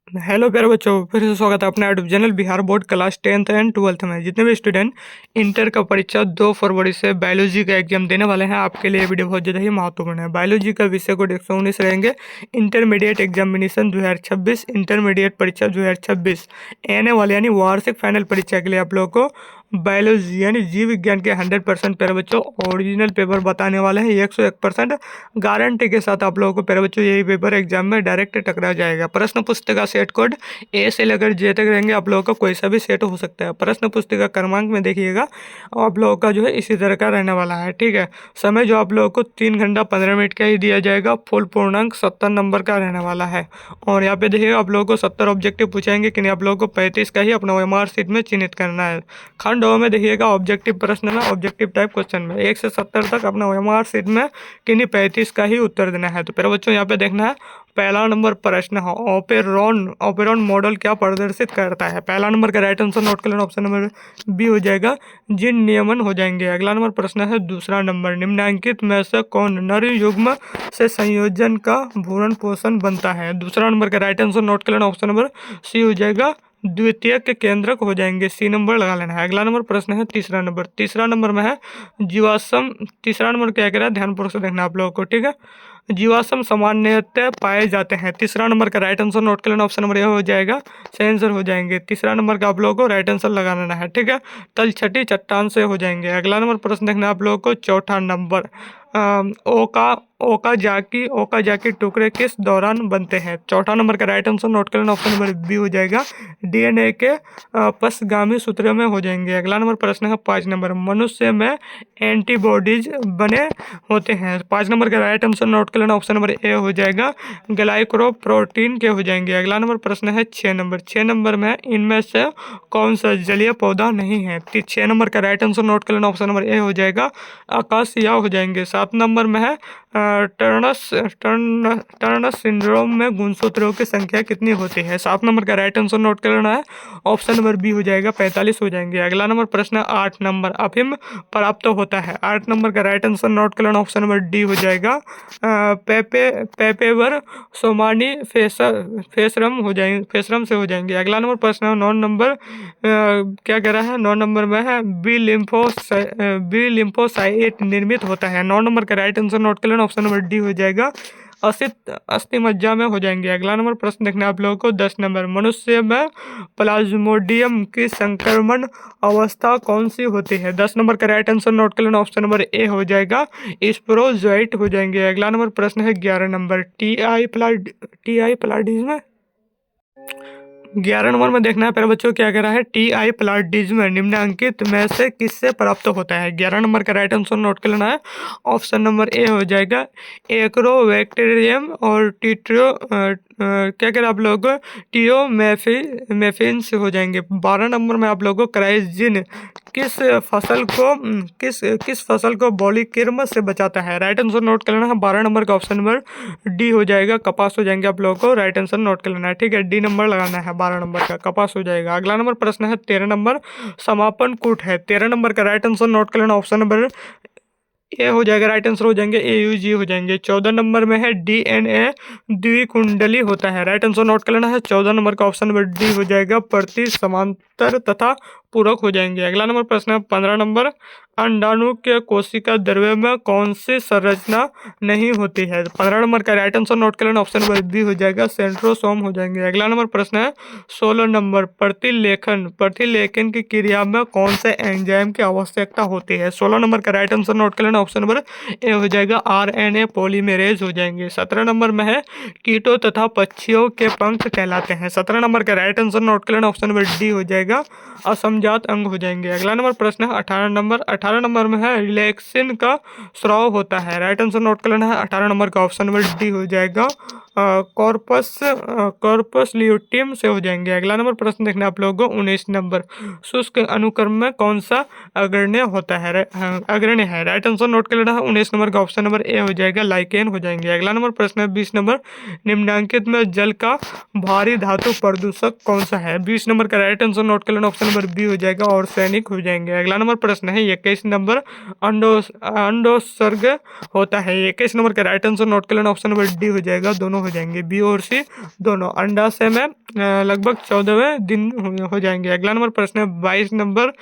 Hello प्यारे बच्चों, फिर से स्वागत है अपने YouTube channel Bihar board class 10th and 12th में। जितने भी स्टूडेंट इंटर का परीक्षा 2 फरवरी से बायोलॉजी का एग्जाम देने वाले हैं, आपके लिए वीडियो बहुत ज़्यादा ही महत्वपूर्ण है। बायोलॉजी का विषय कोड 119 रहेंगे। इंटरमीडिएट एग्जामिनेशन 2026, इंटरमीडिएट परीक्षा 2026 आने वाले यानी वार्षिक फाइनल परीक्षा के लिए आप लोगों को बायोलॉजी यानी जीव विज्ञान के 100% प्यारे बच्चों ओरिजिनल पेपर बताने वाले हैं। 101% गारंटी के साथ आप लोगों को प्यारे बच्चों यही पेपर एग्जाम में डायरेक्ट टकरा जाएगा। प्रश्न पुस्तिका सेट कोड ए से लेकर जे तक रहेंगे, आप लोगों का कोई सा भी सेट हो सकता है। प्रश्न पुस्तिका क्रमांक में देखिएगा, आप लोगों का जो है इसी तरह का रहने वाला है। ठीक है, समय जो आप लोगों को 3 घंटा 15 मिनट का ही दिया जाएगा। फुल पूर्णांक 70 नंबर का रहने वाला है। और यहाँ पे देखिएगा, आप लोगों को 70 ऑब्जेक्टिव पूछेंगे कि नहीं, आप लोगों को 35 का ही अपना ओएमआर शीट में चिन्हित करना है। खंड ओ में देखिएगा, ऑब्जेक्टिव प्रश्न में ऑब्जेक्टिव टाइप क्वेश्चन में 1 से 70 तक अपना ओएमआर शीट में कि नहीं 35 का ही उत्तर देना है। तो फिर बच्चों यहाँ पे देखना है, पहला नंबर प्रश्न है ओपेरॉन मॉडल क्या प्रदर्शित करता है। पहला नंबर का राइट आंसर नोट कर लेना, ऑप्शन नंबर बी हो जाएगा, जिन नियमन हो जाएंगे। अगला नंबर प्रश्न है दूसरा नंबर, निम्नलिखित में से कौन नर युग्म से संयोजन का भ्रूण पोषण बनता है। दूसरा नंबर का राइट आंसर नोट कर लेना, ऑप्शन नंबर सी हो जाएगा, द्वितीय के केंद्रक हो जाएंगे। सी नंबर लगा लेना है। अगला नंबर प्रश्न है तीसरा नंबर में है जीवाश्म। तीसरा नंबर क्या कह रहा है, ध्यानपूर्वक से देखना आप लोगों को। ठीक है, जीवाश्म सामान्यतः पाए जाते हैं। तीसरा नंबर का राइट आंसर नोट कर लेना, ऑप्शन नंबर ए हो जाएगा, सही आंसर हो जाएंगे। तीसरा नंबर का आप लोगों को राइट आंसर लगा लेना है। ठीक है, तलछटी चट्टान से हो जाएंगे। अगला नंबर प्रश्न देखना आप लोगों को, चौथा नंबर ओकाजाकी टुकड़े किस दौरान बनते हैं। चौथा नंबर का राइट आंसर नोट कर लेना, ऑप्शन नंबर बी हो जाएगा, डीएनए के पश्चगामी सूत्र में हो जाएंगे। अगला नंबर प्रश्न है 5 नंबर, मनुष्य में एंटीबॉडीज बने होते हैं। 5 नंबर का राइट आंसर नोट कर लेना, ऑप्शन नंबर ए हो जाएगा, ग्लाइकोप्रोटीन के हो जाएंगे। अगला नंबर प्रश्न है 6 नंबर में इनमें से कौन सा जलीय पौधा नहीं है। 6 नंबर का राइट आंसर नोट कर लेना, ऑप्शन नंबर ए हो जाएगा, आकाशिया हो जाएंगे। 7 नंबर में है टर्नस सिंड्रोम में गुणसूत्रों की संख्या कितनी होती है। 7 नंबर का राइट आंसर नोट कर लेना है, ऑप्शन नंबर बी हो जाएगा, 45 हो जाएंगे। अगला नंबर प्रश्न 8 नंबर, अफीम प्राप्त होता है। 8 नंबर का राइट आंसर नोट कर लेना, ऑप्शन नंबर डी हो जाएगा, पेपेवर सोमानी फेसरम हो जाएंगे, फेसरम से हो जाएंगे। अगला नंबर प्रश्न 9 नंबर क्या कह रहा है, 9 नंबर में है बी लिम्फोसाइट निर्मित होता है। 9 नंबर का राइट आंसर नोट कर लेना, ऑप्शन नंबर डी हो जाएगा, अस्थि मज्जा में हो जाएंगे। अगला नंबर प्रश्न देखना आप लोगों को 10 नंबर, मनुष्य में प्लाज्मोडियम की संक्रमण अवस्था कौन सी होती है। 10 नंबर का राइट आंसर नोट कर लेना, ऑप्शन नंबर ए हो जाएगा, स्पोरोजोइट हो जाएंगे। अगला नंबर प्रश्न है 11 number, T I plasm. 11 number में देखना है प्यारे बच्चों, क्या कह रहा है, टी.आई. प्लाज्म निम्नलिखित में से किससे प्राप्त होता है। 11 नंबर का राइट आंसर नोट कर लेना है, ऑप्शन नंबर ए हो जाएगा, एक्रोबैक्टीरियम और क्या कह रहे हैं आप लोग, टियोमेफिन से हो जाएंगे। 12 नंबर में आप लोगों को क्राइजिन किस फसल को बॉलीकिर्म से बचाता है। राइट आंसर नोट कर लेना है, 12 नंबर का ऑप्शन नंबर डी हो जाएगा, कपास हो जाएंगे। आप लोगों को राइट आंसर नोट कर लेना है। ठीक है, डी नंबर लगाना है, 12 नंबर का कपास हो जाएगा। अगला नंबर प्रश्न है 13 नंबर, समापन कूट है। 13 नंबर का राइट आंसर नोट कर लेना, ऑप्शन नंबर ए हो जाएगा, राइट आंसर हो जाएंगे, AUG हो जाएंगे। 14 नंबर में है DNA द्विकुंडली होता है। राइट आंसर नोट कर लेना है, 14 नंबर का ऑप्शन नंबर डी हो जाएगा, प्रति समांतर तथा पूरक हो जाएंगे। अगला नंबर प्रश्न है 15 नंबर, अंडाणु के कोशिका द्रव्य में कौन सी संरचना नहीं होती है। 15 नंबर का राइट आंसर नोट कर लेना, ऑप्शन नंबर बी हो जाएगा, सेंट्रोसोम हो जाएंगे। अगला नंबर प्रश्न है 16 नंबर, प्रतिलेखन की क्रिया में कौन से एंजाइम की आवश्यकता होती है। 16 नंबर का राइट आंसर नोट कर लेना, ऑप्शन नंबर ए हो जाएगा, RNA पॉलीमरेज हो जाएंगे। 17 नंबर में है कीटों तथा पक्षियों के पंख कहलाते हैं। 17 नंबर का राइट आंसर नोट कर लेना, ऑप्शन नंबर डी हो जाएगा, असमजात अंग हो जाएंगे। अगला नंबर प्रश्न है 18 नंबर में है रिलैक्सिन का स्राव होता है। राइट आंसर नोट कर लेना है, 18 नंबर का ऑप्शन नंबर डी हो जाएगा, कॉर्पस ल्यूटियम से हो जाएंगे। अगला नंबर प्रश्न देखना आप लोगों को 19 नंबर, शुष्क अनुक्रम में कौन सा अग्रण्य होता है, अग्रण्य है। राइट आंसर नोट कर लेना है, 19 नंबर का ऑप्शन नंबर ए हो जाएगा, लाइकेन हो जाएंगे। अगला नंबर प्रश्न है 20 नंबर, निम्नलिखित में जल का भारी धातु प्रदूषक कौन सा है। 20 नंबर का राइट आंसर नोट कर लेना, ऑप्शन नंबर बी हो जाएगा, और सैनिक हो जाएंगे। अगला नंबर प्रश्न है 21 नंबर, अंडोत्सर्ग होता है। 21 नंबर का राइट आंसर नोट कर लेना, ऑप्शन नंबर डी हो जाएगा, दोनों हो जाएंगे, बी और सी दोनों। अंडाशय में लगभग 14वें दिन हो जाएंगे। अगला नंबर प्रश्न है 22 नंबर,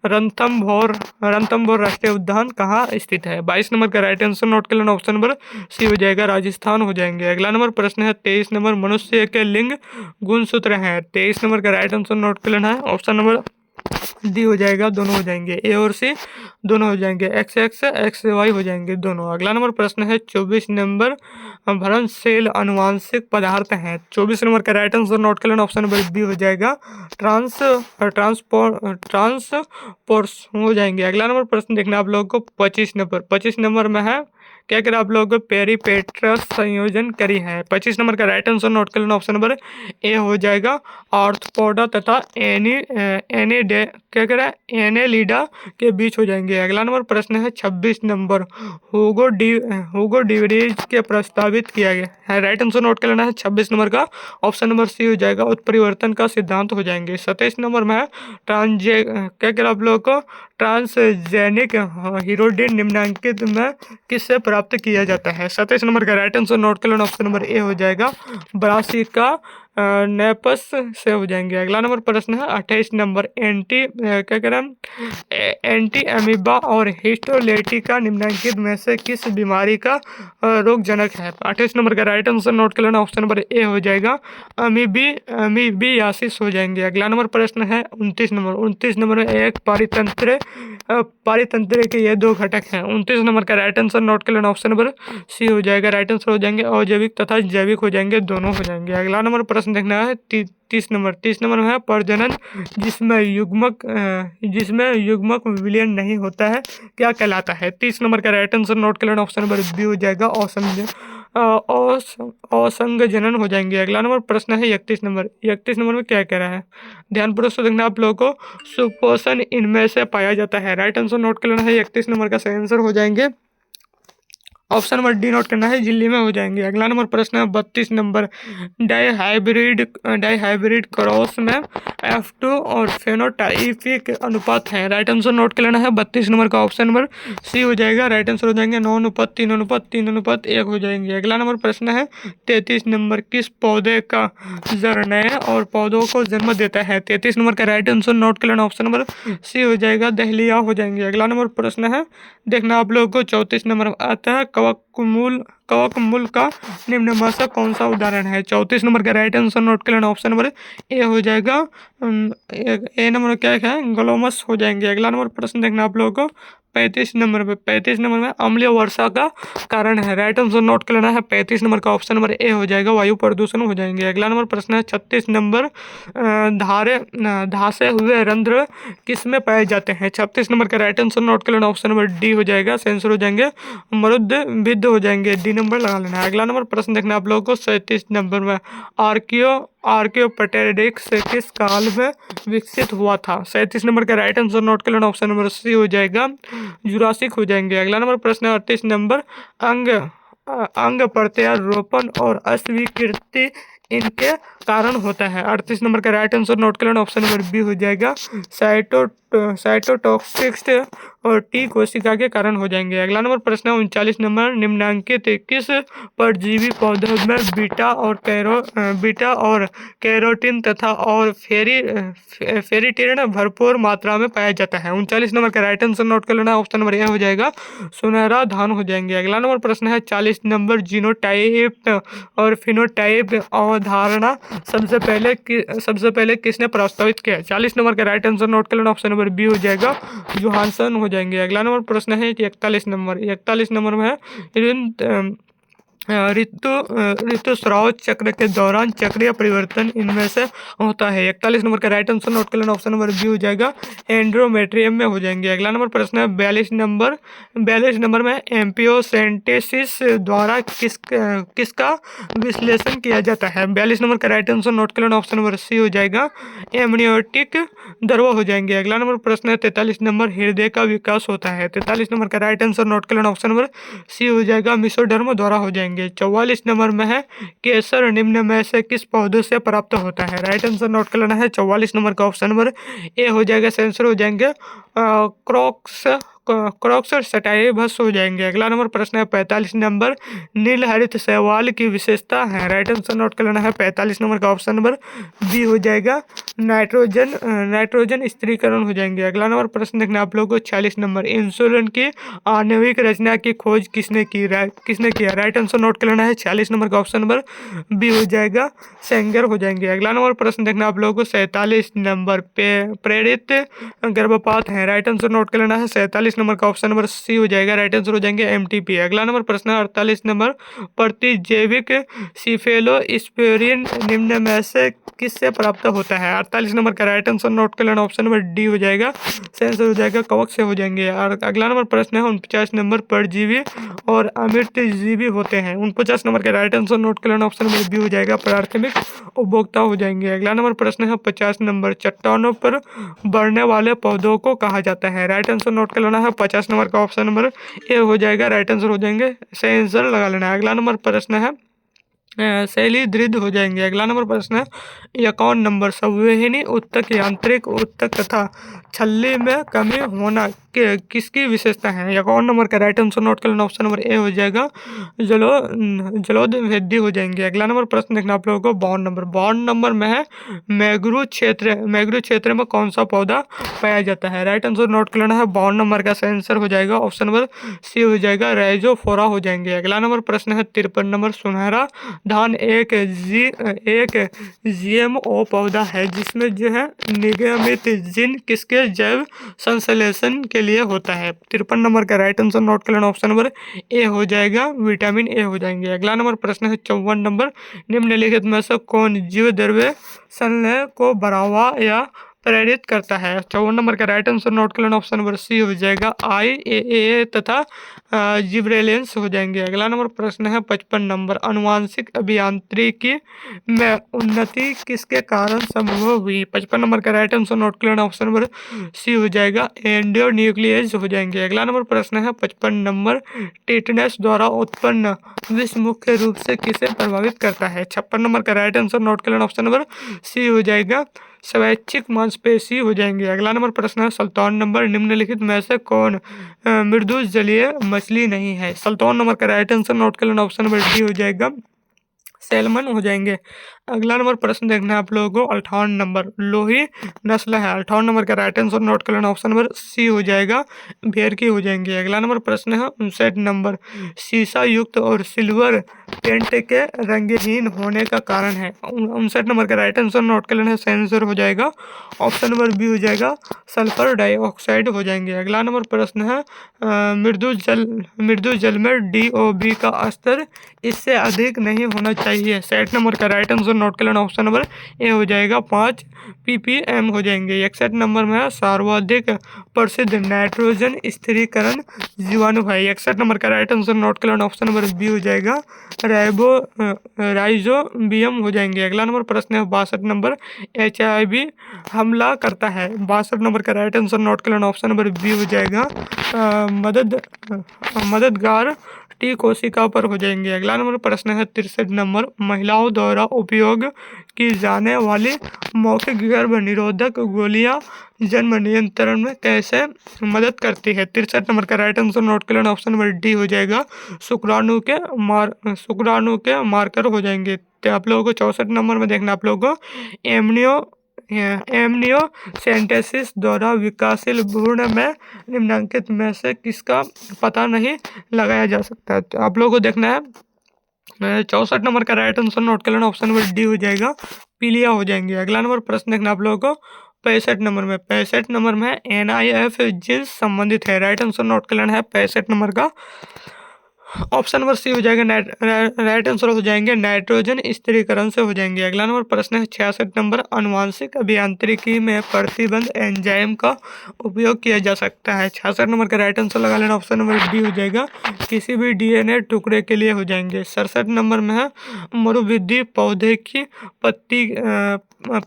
रणथंभौर राष्ट्रीय उद्यान कहाँ स्थित है? 22 नंबर का राइट आंसर नोट कर लेना, ऑप्शन नंबर सी हो जाएगा, राजस्थान हो जाएंगे। अगला नंबर प्रश्न है 23 नंबर, मनुष्य के लिंग गुणसूत्र हैं। 23 नंबर का राइट आंसर नोट कर लेना है, ऑप्शन नंबर डी हो जाएगा, दोनों हो जाएंगे, ए और सी दोनों हो जाएंगे, एक्स एक्स एक्स वाई हो जाएंगे दोनों। अगला नंबर प्रश्न है 24 नंबर, भ्रंशशील अनुवांशिक पदार्थ हैं। 24 नंबर का राइट आंसर नोट कर लेना, ऑप्शन नंबर बी हो जाएगा, ट्रांसपोर्ट्स हो जाएंगे। अगला नंबर प्रश्न देखना आप लोगों को 25 नंबर में है, क्या करें आप लोगों को पेरीपेट्रस संयोजन करी है। 25 नंबर का राइट आंसर नोट कर लेना, ऑप्शन नंबर ए हो जाएगा, आर्थ्रोपोडा तथा एनेलिडा के बीच हो जाएंगे। अगला नंबर प्रश्न है 26 नंबर, हुगो डिवरीज के प्रस्तावित किया गया है। राइट आंसर नोट कर लेना है 26 नंबर का, ऑप्शन नंबर सी हो जाएगा, उत्परिवर्तन का सिद्धांत हो जाएंगे। 27 नंबर में है क्या करें आप लोगों को, ट्रांसजेनिक हीरोडिन निम्नांकित में किससे प्राप्त किया जाता है? 27 नंबर का राइट आंसर नोट कर लेना, ऑप्शन नंबर ए हो जाएगा, ब्रासिका नेपस से हो जाएंगे। अगला नंबर प्रश्न है 28 नंबर, एंटी अमीबा और हिस्टोलेटिका निम्नांकित में से किस बीमारी का रोगजनक है? 28 नंबर का राइट आंसर नोट कर लेना, ऑप्शन नंबर ए हो जाएगा, अमीबियासिस हो जाएंगे। अगला नंबर प्रश्न है 29 नंबर में एक पारितंत्र के ये दो घटक हैं। 29 नंबर का राइट आंसर नोट कर लेना, ऑप्शन नंबर सी हो जाएगा, राइट आंसर हो जाएंगे, अजैविक तथा जैविक हो जाएंगे, दोनों हो जाएंगे। अगला नंबर प्रश्न देखना है 30 नंबर में है प्रजनन जिसमें युग्मक विलयन नहीं होता है क्या कहलाता है? 30 नंबर का राइट आंसर नोट कर लेना, ऑप्शन नंबर बी हो जाएगा, असंगजनन हो जाएंगे। अगला नंबर प्रश्न है 31 नंबर में क्या कह रहा है, ध्यानपूर्वक से देखना आप लोगों को, सुपोषण इनमें से पाया जाता है। राइट आंसर नोट कर लेना है, 31 नंबर का सही आंसर हो जाएंगे, ऑप्शन नंबर डी नोट करना है, झिल्ली में हो जाएंगे। अगला नंबर प्रश्न है 32 नंबर, डाई हाइब्रिड क्रॉस में F2 और फेनोटाइपिक अनुपात है। राइट आंसर नोट कर लेना है, 32 नंबर का ऑप्शन नंबर सी हो जाएगा, राइट आंसर हो जाएंगे, 9:3:3:1 हो जाएंगे। अगला नंबर प्रश्न है 33 नंबर, किस पौधे का जड़ नए और पौधों को जन्म देता है? 33 नंबर का राइट आंसर नोट कर लेना, ऑप्शन नंबर सी हो जाएगा, दहलिया हो जाएंगे। अगला नंबर प्रश्न है देखना आप लोगों को 34 नंबर आता है, कवकमूल का निम्न में से कौन सा उदाहरण है? 34 नंबर का राइट आंसर नोट कर लेना, ऑप्शन नंबर ए हो जाएगा, ए नंबर क्या है, ग्लोमस हो जाएंगे। अगला नंबर प्रश्न देखना आप लोगों को 35 नंबर में अम्लीय वर्षा का कारण है। राइट आंसर नोट कर लेना है, 35 नंबर का ऑप्शन नंबर ए हो जाएगा, वायु प्रदूषण हो जाएंगे। अगला नंबर प्रश्न है 36 नंबर, धासे हुए रंध्र किस में पाए जाते हैं? 36 नंबर का राइट आंसर नोट कर लेना, ऑप्शन नंबर डी हो जाएगा, सेंसर हो जाएंगे, मरुद्भिद हो जाएंगे, डी नंबर लगा लेना है। अगला नंबर प्रश्न देखना आप लोगों को 37 नंबर में, आर्कियोपेटेरिक्स किस काल में विकसित हुआ था? 37 नंबर का राइट आंसर नोट कर लेना, ऑप्शन नंबर सी हो जाएगा, जुरासिक हो जाएंगे। अगला नंबर प्रश्न है 38 नंबर, अंग प्रत्यारोपण और अस्वीकृति इनके कारण होता है। 38 नंबर का राइट आंसर नोट कर लेना, ऑप्शन नंबर बी हो जाएगा, साइटोटॉक्सिक्स और टी कोशिका के कारण हो जाएंगे। अगला नंबर प्रश्न है 39 नंबर, निम्नांकित किस परजीवी पौधों में बीटा और कैरोटीन तथा और फेरिटिन भरपूर मात्रा में पाया जाता है? 39 नंबर का राइट आंसर नोट कर लेना, ऑप्शन नंबर ए हो जाएगा, सुनहरा धान हो जाएंगे। अगला नंबर प्रश्न है 40 नंबर, जीनोटाइप और फिनोटाइप अवधारणा सबसे पहले किसने प्रस्तावित किया? 40 नंबर का राइट आंसर नोट कर लेना, ऑप्शन नंबर बी हो जाएगा, जोहानसन हो जाएंगे। अगला नंबर प्रश्न है 41 नंबर में है ऋतुस्राव चक्र के दौरान चक्रीय परिवर्तन इनमें से होता है। 41 नंबर का राइट आंसर नोट कर लेना, ऑप्शन नंबर बी हो जाएगा, एंड्रोमेट्रियम में हो जाएंगे। अगला नंबर प्रश्न है 42 नंबर में एम्पियोसेंटेसिस द्वारा किसका विश्लेषण किया जाता है? 42 नंबर का राइट आंसर नोट कर लेना, ऑप्शन नंबर सी हो जाएगा, एमनियोटिक द्रव हो जाएंगे। अगला नंबर प्रश्न है 43 नंबर, हृदय का विकास होता है। 43 नंबर का राइट आंसर नोट कर लेना, ऑप्शन नंबर सी हो जाएगा, मेसोडर्म द्वारा हो जाएंगे। जाएंगे। 44 नंबर में है केसर निम्न में से किस पौधे से प्राप्त होता है। राइट आंसर नोट कर लेना है। 44 नंबर का ऑप्शन नंबर ए हो जाएगा। आंसर हो जाएंगे क्रॉक्स क्रॉक्स सटाई भस्म हो जाएंगे। अगला नंबर प्रश्न है 45 नंबर नील हरित शैवाल की विशेषता है। राइट आंसर नोट कर लेना है। 45 नंबर का ऑप्शन नंबर बी हो जाएगा नाइट्रोजन स्थिरीकरण हो जाएंगे। अगला नंबर प्रश्न देखना आप लोगों को 46 नंबर इंसुलिन की आणविक रचना की खोज किसने किया। राइट आंसर नोट कर लेना है। 46 नंबर का ऑप्शन नंबर बी हो जाएगा सेंगर हो जाएंगे। अगला नंबर प्रश्न देखना आप लोगों को 47 नंबर पे प्रेरित गर्भपात है। राइट आंसर नोट कर लेना है। 47 नंबर का ऑप्शन नंबर सी हो जाएगा। राइट आंसर हो जाएंगे एमटीपी। अगला नंबर प्रश्न 48 नंबर प्रतिजैविक सिफेलोस्पोरिन निम्न में से किससे प्राप्त होता है। 48 नंबर का राइट आंसर नोट कर लेना। ऑप्शन नंबर डी हो जाएगा। आंसर हो जाएगा कवक से हो जाएंगे। और अगला नंबर प्रश्न है 49 नंबर परजीवी और अमृतजीवी होते हैं। 49 नंबर का राइट आंसर नोट कर लेना। ऑप्शन नंबर बी हो जाएगा प्राथमिक उपभोक्ता हो जाएंगे। अगला नंबर प्रश्न है 50 नंबर चट्टानों पर बढ़ने वाले पौधों को कहा जाता है। राइट आंसर नोट कर लेना है। 50 नंबर का ऑप्शन नंबर ए हो जाएगा। राइट आंसर हो जाएंगे सही आंसर लगा लेना है। अगला नंबर प्रश्न है शैली दृढ़ हो जाएंगे। अगला नंबर प्रश्न है 51 नंबर संवहनी उत्तक यांत्रिक उत्तक तथा छल्ली में कमी होना किसकी विशेषता है। 51 नंबर का राइट आंसर नोट कर लेना। ऑप्शन नंबर ए हो जाएगा जलोद वृद्धि हो जाएंगे। अगला नंबर प्रश्न देखना आप लोगों को 52 नंबर में है मैग्रू क्षेत्र में कौन सा पौधा पाया जाता है। राइट आंसर नोट कर लेना है। 52 नंबर का सही आंसर हो जाएगा ऑप्शन नंबर सी हो जाएगा राइजोफोरा हो जाएंगे। अगला नंबर प्रश्न है 53 नंबर सुनहरा धान एक जीएमओ पौधा है जिसमें जो है निगमित जिन किसके जैव संश्लेषण के लिए होता है। 53 नंबर का राइट आंसर नोट कर लेना। ऑप्शन नंबर ए हो जाएगा विटामिन ए हो जाएंगे। अगला नंबर प्रश्न है 54 नंबर निम्नलिखित में से कौन जीव द्रव्य संलय को बढ़ावा या प्रेरित करता है। 54 नंबर का राइट आंसर नोट कर लेना। ऑप्शन नंबर सी हो जाएगा IAA तथा जिब्रेलियंस हो जाएंगे। अगला नंबर प्रश्न है 55 नंबर अनुवांशिक अभियांत्रिकी में उन्नति किसके कारण संभव हुई। 55 नंबर का राइट आंसर नोट कर लेना। ऑप्शन नंबर सी हो जाएगा एंडोन्यूक्लियस हो जाएंगे। अगला नंबर प्रश्न है 55 नंबर टेटनस द्वारा उत्पन्न विष मुख्य रूप से किसे प्रभावित करता है। 56 नंबर का राइट आंसर नोट कर लेना। ऑप्शन नंबर सी हो जाएगा स्वैच्छिक मांसपेशी हो जाएंगे। अगला नंबर प्रश्न है 57 नंबर निम्नलिखित में से कौन मृदु जलीय मछली नहीं है। 57 नंबर का राइट आंसर नोट कर लेना। ऑप्शन नंबर डी हो जाएगा सैल्मन हो जाएंगे। अगला नंबर प्रश्न देखना है आप लोगों को 58 नंबर लोही नस्ल है। 58 नंबर का राइट आंसर नोट कर लेना। ऑप्शन नंबर सी हो जाएगा भेड़ की हो जाएंगे। अगला नंबर प्रश्न है 59 नंबर शीशा युक्त और सिल्वर पेंट के रंगहीन होने का कारण है। 59 नंबर का राइट आंसर नोट कर लेना। सही आंसर हो जाएगा ऑप्शन नंबर बी हो जाएगा सल्फर डाइऑक्साइड हो जाएंगे। अगला नंबर प्रश्न है मृदु जल में DOB का स्तर इससे अधिक नहीं होना चाहिए। 60 नंबर का राइट आंसर नोट कर लेना। ऑप्शन नंबर ए हो जाएगा 5 ppm हो जाएंगे। 61 नंबर में सर्वाधिक प्रसिद्ध नाइट्रोजन स्थिरीकरण जीवाणु है। 61 नंबर का राइट आंसर नोट कर लेना। ऑप्शन नंबर बी हो जाएगा राइजोबियम हो जाएंगे। अगला नंबर प्रश्न है 62 नंबर HIV हमला करता है। 62 नंबर का राइट आंसर नोट कर लेना। ऑप्शन नंबर बी हो जाएगा मददगार T कोशिका पर हो जाएंगे। अगला नंबर प्रश्न है 63 नंबर महिलाओं द्वारा उपयोग की जाने वाली मौखिक गर्भ निरोधक गोलियां जन्म नियंत्रण में कैसे मदद करती है। 63 नंबर का राइट आंसर नोट कर लेना। ऑप्शन नंबर डी हो जाएगा शुक्राणु के मार्कर हो जाएंगे। तो आप लोगों को 64 नंबर में देखना आप लोगों को एमनियोसेंटेसिस द्वारा विकासशील भ्रूण में निम्नलिखित में से किसका पता नहीं लगाया जा सकता है। तो आप लोगों को देखना है 64 नंबर का राइट आंसर नोट कर लेना। ऑप्शन नंबर डी हो जाएगा पीलिया हो जाएंगे। अगला नंबर प्रश्न देखना आप लोगों को 65 नंबर में NIF जींस संबंधित है। राइट आंसर नोट कर लेना है 65 नंबर का। ऑप्शन नंबर सी हो जाएगा राइट आंसर हो जाएंगे नाइट्रोजन स्थिरीकरण से हो जाएंगे। अगला नंबर प्रश्न है 66 नंबर अनुवांशिक अभियांत्रिकी में प्रतिबंध एंजाइम का उपयोग किया जा सकता है। 66 नंबर का राइट आंसर लगा लेना। ऑप्शन नंबर डी हो जाएगा किसी भी DNA टुकड़े के लिए हो जाएंगे। 67 नंबर में है मरुवृद्धि पौधे की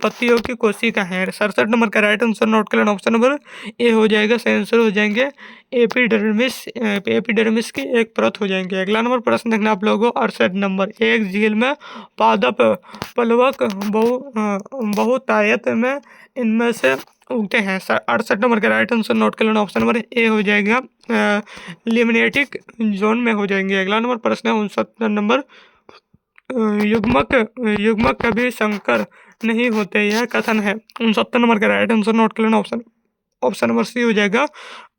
पत्तियों की कोशिका है। 67 नंबर का राइट आंसर नोट कर लेना। ऑप्शन नंबर ए हो जाएगा सही आंसर हो जाएंगे एपिडर्मिस की एक परत हो जाएगी। जाएंगे। अगला नंबर प्रश्न देखना आप लोगों को 68 नंबर। एक झील में पादप प्लवक बहुतायत में इनमें से उगते हैं। 68 नंबर का राइट आंसर नोट कर लेना, ऑप्शन नंबर ए हो जाएगा, लिमनेटिक जोन में हो जाएंगे। अगला नंबर प्रश्न है 69 नंबर। युग्मक युग्मक कभी संकर नहीं होते, यह कथन है। 69 नंबर का राइट आंसर नोट कर लेना, ऑप्शन नंबर सी हो जाएगा,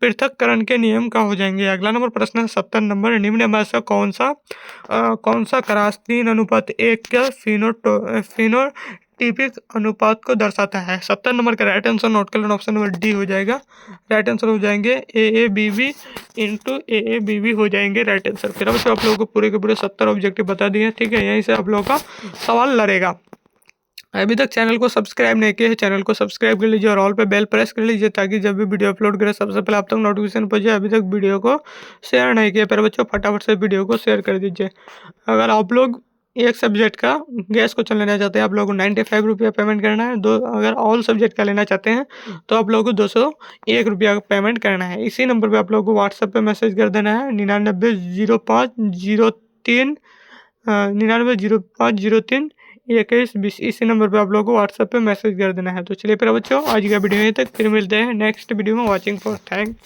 पृथक्करण के नियम का हो जाएंगे। अगला नंबर प्रश्न है 70 नंबर। निम्न में से कौन सा क्रॉस 3:1 का फिनोटिपिक अनुपात को दर्शाता है। 70 नंबर का राइट आंसर नोट कर लेना, ऑप्शन नंबर डी हो जाएगा, राइट आंसर हो जाएंगे AABB इंटू AABB हो जाएंगे राइट आंसर। फिर अब आप लोगों को पूरे के पूरे 70 ऑब्जेक्टिव बता दिए, ठीक है। यहीं से आप लोगों का सवाल लड़ेगा। अभी तक चैनल को सब्सक्राइब नहीं किया है, चैनल को सब्सक्राइब कर लीजिए और ऑल पे बेल प्रेस कर लीजिए, ताकि जब भी वीडियो अपलोड करें सबसे पहले आप तक नोटिफिकेशन पहुंचे। अभी तक वीडियो को शेयर नहीं किया पर बच्चों फटाफट से वीडियो को शेयर कर दीजिए। अगर आप लोग एक सब्जेक्ट का गैस क्वेश्चन लेना चाहते हैं, आप लोगों को 95 रुपया पेमेंट करना है। अगर ऑल सब्जेक्ट का लेना चाहते हैं तो आप लोगों को 201 रुपया का पेमेंट करना है। इसी नंबर पर आप लोगों को व्हाट्सएप पर मैसेज कर देना है 990503 990503 2120। इसी नंबर पे आप लोगों को व्हाट्सएप पे मैसेज कर देना है। तो चलिए फिर बच्चों आज का वीडियो यहीं तक, फिर मिलते हैं नेक्स्ट वीडियो में। Watching for thank